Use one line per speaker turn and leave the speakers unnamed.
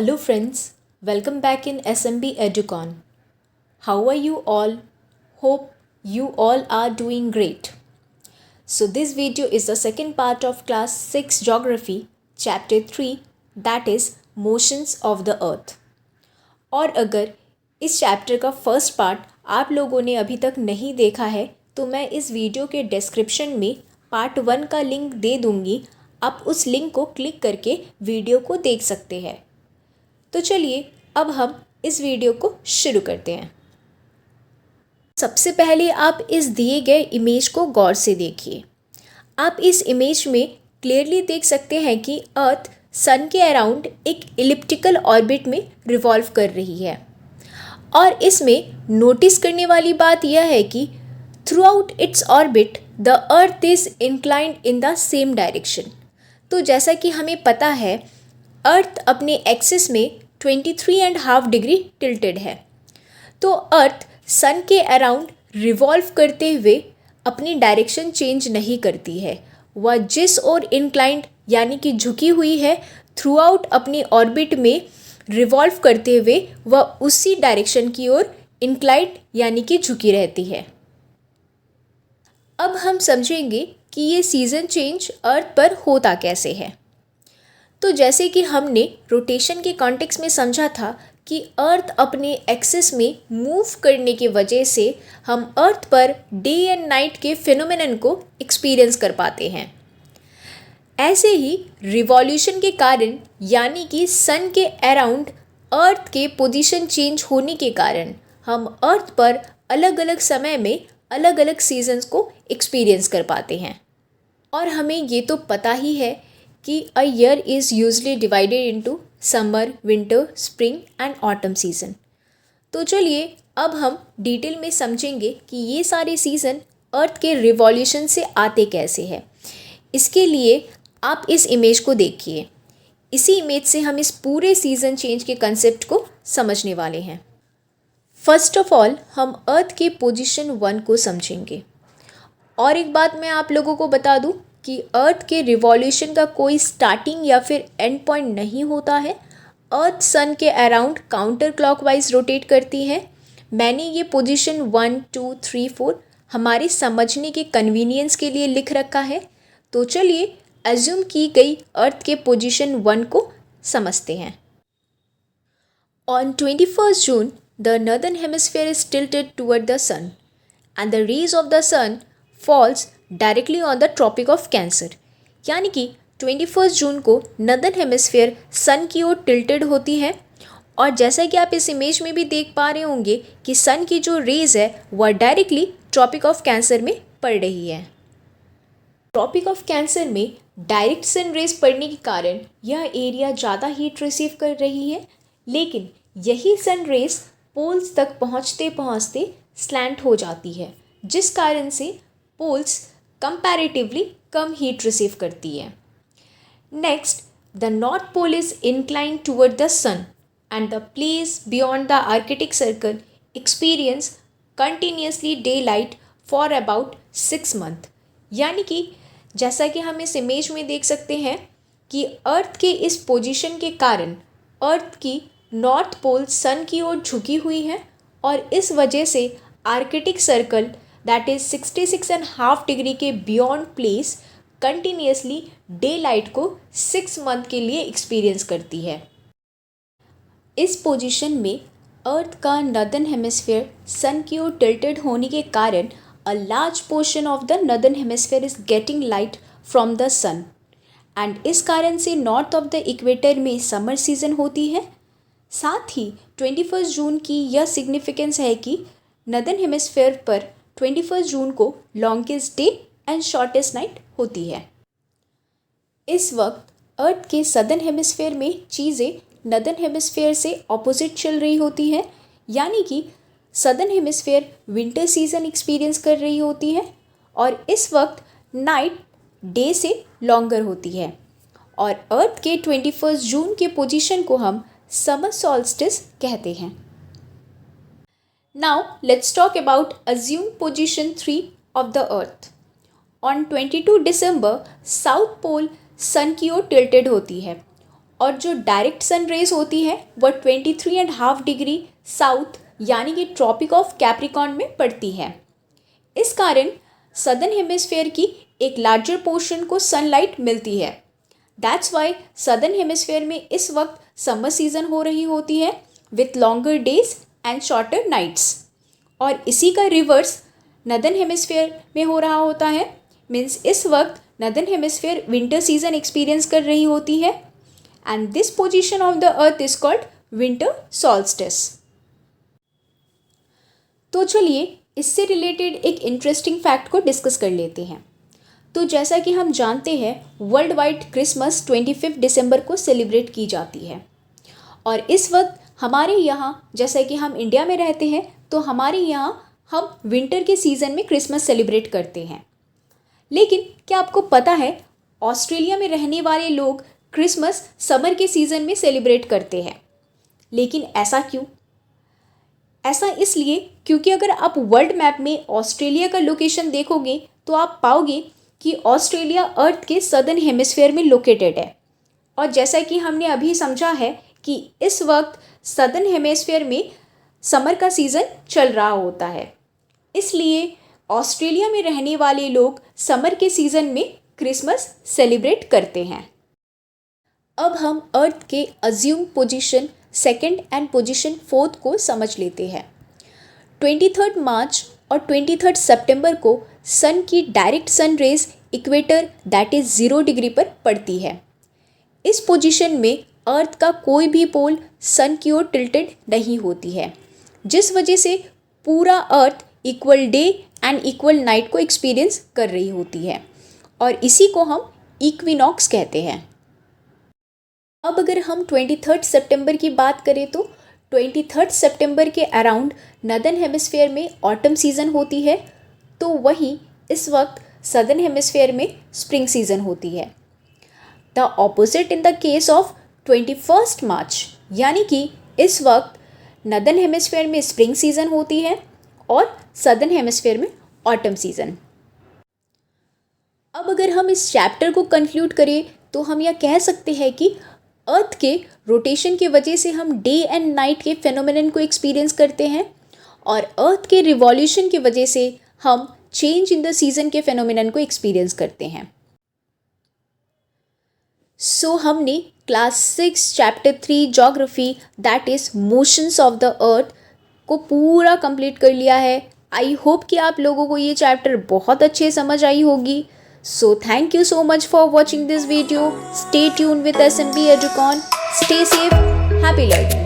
Hello friends, welcome back in SMB Educon. How are you all? Hope you all are doing great. So this video is the second part of class 6 geography chapter 3 that is motions of the earth. और अगर इस chapter का first part आप लोगों ने अभी तक नहीं देखा है तो मैं इस वीडियो के डिस्क्रिप्शन में पार्ट 1 का लिंक दे दूंगी। आप उस लिंक को क्लिक करके वीडियो को देख सकते हैं। तो चलिए अब हम इस वीडियो को शुरू करते हैं। सबसे पहले आप इस दिए गए इमेज को गौर से देखिए। आप इस इमेज में क्लियरली देख सकते हैं कि अर्थ सन के अराउंड एक इलिप्टिकल ऑर्बिट में रिवॉल्व कर रही है और इसमें नोटिस करने वाली बात यह है कि through out its orbit the earth is inclined in the same direction. तो जैसा कि हमें पता है अर्थ अपने एक्सिस में 23.5 डिग्री टिल्टेड है। तो अर्थ सन के अराउंड रिवॉल्व करते हुए अपनी डायरेक्शन चेंज नहीं करती है। वह जिस ओर इंक्लाइंड यानी कि झुकी हुई है थ्रू आउट अपनी ऑर्बिट में रिवॉल्व करते हुए वह उसी डायरेक्शन की ओर इंक्लाइंड यानी कि झुकी रहती है। अब हम समझेंगे कि ये सीज़न चेंज अर्थ पर होता कैसे है। तो जैसे कि हमने रोटेशन के कॉन्टेक्स्ट में समझा था कि अर्थ अपने एक्सिस में मूव करने की वजह से हम अर्थ पर डे एंड नाइट के फिनोमेनन को एक्सपीरियंस कर पाते हैं। ऐसे ही रिवॉल्यूशन के कारण यानी कि सन के अराउंड अर्थ के पोजीशन चेंज होने के कारण हम अर्थ पर अलग अलग समय में अलग अलग सीजन्स को एक्सपीरियंस कर पाते हैं। और हमें ये तो पता ही है कि a year is usually divided into summer, winter, spring and autumn season. तो चलिए अब हम डिटेल में समझेंगे कि ये सारे सीज़न अर्थ के रिवॉल्यूशन से आते कैसे हैं। इसके लिए आप इस इमेज को देखिए। इसी इमेज से हम इस पूरे सीज़न चेंज के कंसेप्ट को समझने वाले हैं। फर्स्ट ऑफ ऑल हम अर्थ के पोजीशन 1 को समझेंगे। और एक बात मैं आप लोगों को बता दूं कि अर्थ के रिवॉल्यूशन का कोई स्टार्टिंग या फिर एंड पॉइंट नहीं होता है। अर्थ सन के अराउंड काउंटर क्लॉकवाइज रोटेट करती है। मैंने ये पोजीशन 1, 2, 3, 4 हमारे समझने के कन्वीनियंस के लिए लिख रखा है। तो चलिए एज्यूम की गई अर्थ के पोजीशन 1 को समझते हैं। On 21st June the northern hemisphere is tilted toward the sun and the rays of the sun falls directly on the tropic of Cancer। यानी कि 21 जून को नदर्न हेमिस्फीयर सन की ओर टिल्टेड होती है और जैसा कि आप इस इमेज में भी देख पा रहे होंगे कि सन की जो रेज है वह डायरेक्टली ट्रॉपिक ऑफ कैंसर में पड़ रही है। ट्रॉपिक ऑफ कैंसर में डायरेक्ट सन रेज पड़ने के कारण यह एरिया ज़्यादा हीट रिसीव कर रही है, लेकिन यही सन रेज पोल्स तक पहुँचते पहुँचते स्लैंट हो जाती है, जिस कारण से पोल्स कंपैरेटिवली कम हीट रिसीव करती है। Next, the north pole is inclined toward the sun and the place beyond the Arctic circle experience continuously day light for about 6 month. यानी कि जैसा कि हम इस इमेज में देख सकते हैं कि अर्थ के इस पोजीशन के कारण अर्थ की नॉर्थ पोल सन की ओर झुकी हुई है और इस वजह से Arctic circle that is 66.5 degree के beyond place continuously day light को 6 मंथ के लिए एक्सपीरियंस करती है। इस पोजीशन में अर्थ का नॉर्दर्न हेमिस्फीयर सन की ओर टिल्टेड होने के कारण a large portion of the northern hemisphere is getting light from the sun and इस कारण से नॉर्थ ऑफ द इक्वेटर में समर सीजन होती है। साथ ही 21 जून की यह सिग्निफिकेंस है कि नॉर्दर्न हेमिस्फीयर पर 21 जून को longest day and shortest night होती है। इस वक्त अर्थ के सदर्न हेमिस्फीयर में चीज़ें नॉर्दर्न हेमिस्फीयर से ऑपोजिट चल रही होती है, यानी कि southern hemisphere winter season experience कर रही होती है और इस वक्त नाइट डे से लॉन्गर होती है और अर्थ के 21 जून के पोजीशन को हम समर सॉल्स्टिस कहते हैं। Now let's talk about assumed position 3 of the earth. On 22 December south pole sun की ओर टिल्टेड होती है और जो डायरेक्ट सन रेज होती है वह 23.5 डिग्री साउथ यानी कि ट्रॉपिक ऑफ कैप्रिकॉर्न में पड़ती है। इस कारण सदर्न हेमिस्फेयर की एक लार्जर पोर्शन को सनलाइट मिलती है। दैट्स वाई सदर्न हेमिस्फेयर में इस वक्त समर सीजन हो रही होती है with longer days and shorter nights, और इसी का रिवर्स नदर्न हेमिस्फेयर में हो रहा होता है। मीन्स इस वक्त northern hemisphere winter season experience कर रही होती है and this position of the earth is called winter solstice. तो चलिए इससे रिलेटेड एक इंटरेस्टिंग फैक्ट को डिस्कस कर लेते हैं। तो जैसा कि हम जानते हैं वर्ल्ड वाइड क्रिसमस 25 दिसंबर को सेलिब्रेट की जाती है, और इस वक्त हमारे यहाँ जैसा कि हम इंडिया में रहते हैं तो हमारे यहाँ हम विंटर के सीज़न में क्रिसमस सेलिब्रेट करते हैं। लेकिन क्या आपको पता है ऑस्ट्रेलिया में रहने वाले लोग क्रिसमस समर के सीज़न में सेलिब्रेट करते हैं। लेकिन ऐसा क्यों? ऐसा इसलिए क्योंकि अगर आप वर्ल्ड मैप में ऑस्ट्रेलिया का लोकेशन देखोगे तो आप पाओगे कि ऑस्ट्रेलिया अर्थ के सदर्न हेमिस्फेयर में लोकेटेड है, और जैसा कि हमने अभी समझा है कि इस वक्त सदर्न हेमिस्फेयर में समर का सीज़न चल रहा होता है, इसलिए ऑस्ट्रेलिया में रहने वाले लोग समर के सीज़न में क्रिसमस सेलिब्रेट करते हैं। अब हम अर्थ के assume position second and position fourth को समझ लेते हैं। 23 मार्च और 23 सितंबर को सन की direct sun rays equator that is 0 degree पर पड़ती है। इस पोजीशन में अर्थ का कोई भी पोल सन की ओर टिल्टेड नहीं होती है, जिस वजह से पूरा earth equal day and equal night को एक्सपीरियंस कर रही होती है, और इसी को हम इक्विनॉक्स कहते हैं। अब अगर हम 23 सितंबर की बात करें तो 23 सितंबर के अराउंड नदर्न हेमिस्फेयर में ऑटम सीज़न होती है, तो वहीं इस वक्त सदर्न हेमिस्फेयर में स्प्रिंग सीज़न होती है। The opposite in the case of 21 मार्च, यानी कि इस वक्त नदर्न हेमिस्फेयर में स्प्रिंग सीज़न होती है और सदर्न हेमिस्फेयर में ऑटम सीज़न। अब अगर हम इस चैप्टर को कंक्लूड करें तो हम यह कह सकते हैं कि अर्थ के रोटेशन की वजह से हम डे एंड नाइट के फेनोमेनन को एक्सपीरियंस करते हैं, और अर्थ के रिवॉल्यूशन की वजह से हम चेंज इन द सीजन के फेनोमेनन को एक्सपीरियंस करते हैं। सो हमने class 6 chapter 3 geography that is motions of the earth को पूरा कंप्लीट कर लिया है। आई होप कि आप लोगों को ये चैप्टर बहुत अच्छे समझ आई होगी। So thank you so much for watching this video. Stay tuned with SMB Educon. Stay safe. Happy learning.